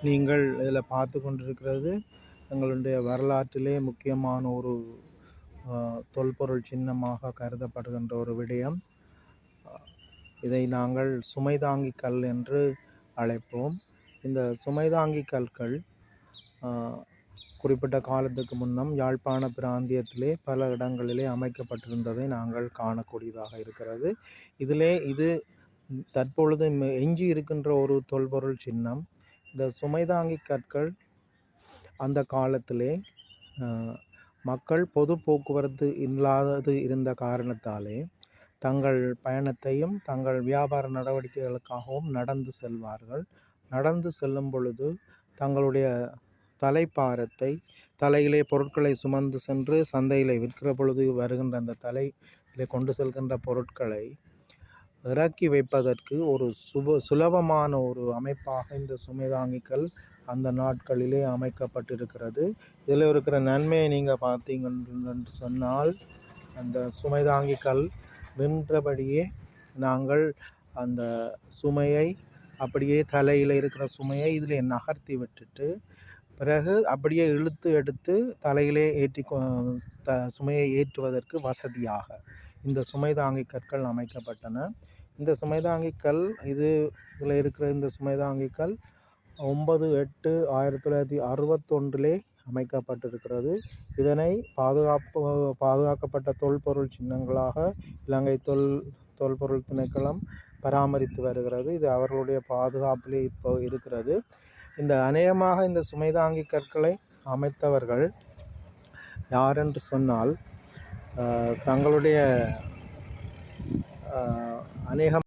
நீங்கள் இதில் பார்த்து கொண்டிருக்கிறது எங்களுடைய வரலாற்றிலே முக்கியமான ஒரு தொல்பொருள் சின்னமாக கருதப்படுகின்ற ஒரு விடயம். இதை நாங்கள் சுமைதாங்கி கல் என்று அழைப்போம். இந்த சுமைதாங்கி கற்கள் குறிப்பிட்ட காலத்துக்கு முன்னம் யாழ்ப்பாண பிராந்தியத்திலே பல இடங்களிலே அமைக்கப்பட்டிருந்ததை நாங்கள் காணக்கூடியதாக இருக்கிறது. இது தற்பொழுது எஞ்சி இருக்கின்ற ஒரு தொல்பொருள் சின்னம். இந்த சுமைதாங்கி கற்கள் அந்த காலத்திலே மக்கள் பொது போக்குவரத்து இல்லாதது இருந்த காரணத்தாலே தங்கள் பயணத்தையும் தங்கள் வியாபார நடவடிக்கைகளுக்காகவும் நடந்து செல்வார்கள். நடந்து செல்லும் பொழுது தங்களுடைய தலைப்பாரத்தை தலையிலே பொருட்களை சுமந்து சென்று சந்தையில் விற்கிற பொழுது வருகின்ற அந்த தலையிலே கொண்டு செல்கின்ற பொருட்களை இறக்கி வைப்பதற்கு ஒரு சுலபமான ஒரு அமைப்பாக இந்த சுமைதாங்கிகள் அந்த நாட்களிலே அமைக்கப்பட்டிருக்கிறது. இதில் இருக்கிற நன்மையை நீங்கள் பார்த்தீங்கன்னு சொன்னால், அந்த சுமைதாங்கிகள் நின்றபடியே நாங்கள் அந்த சுமையை அப்படியே தலையில் இருக்கிற சுமையை இதில் நகர்த்தி விட்டுட்டு பிறகு அப்படியே இழுத்து எடுத்து தலையிலே ஏற்றி சுமையை ஏற்றுவதற்கு வசதியாக இந்த சுமைதாங்கி கற்கள் அமைக்கப்பட்டன. இந்த சுமைதாங்கிகள் இதில் இருக்கிற இந்த சுமைதாங்கிகள் 9/8/1961 அமைக்கப்பட்டிருக்கிறது. இதனை பாதுகாக்கப்பட்ட தொல்பொருள் சின்னங்களாக இலங்கை தொல்பொருள் திணைக்களம் பராமரித்து வருகிறது. இது அவர்களுடைய பாதுகாப்பிலே இப்போ இருக்கிறது. இந்த அநேகமாக இந்த சுமைதாங்கி கற்களை அமைத்தவர்கள் யாரென்று சொன்னால், தங்களுடைய அநேகம்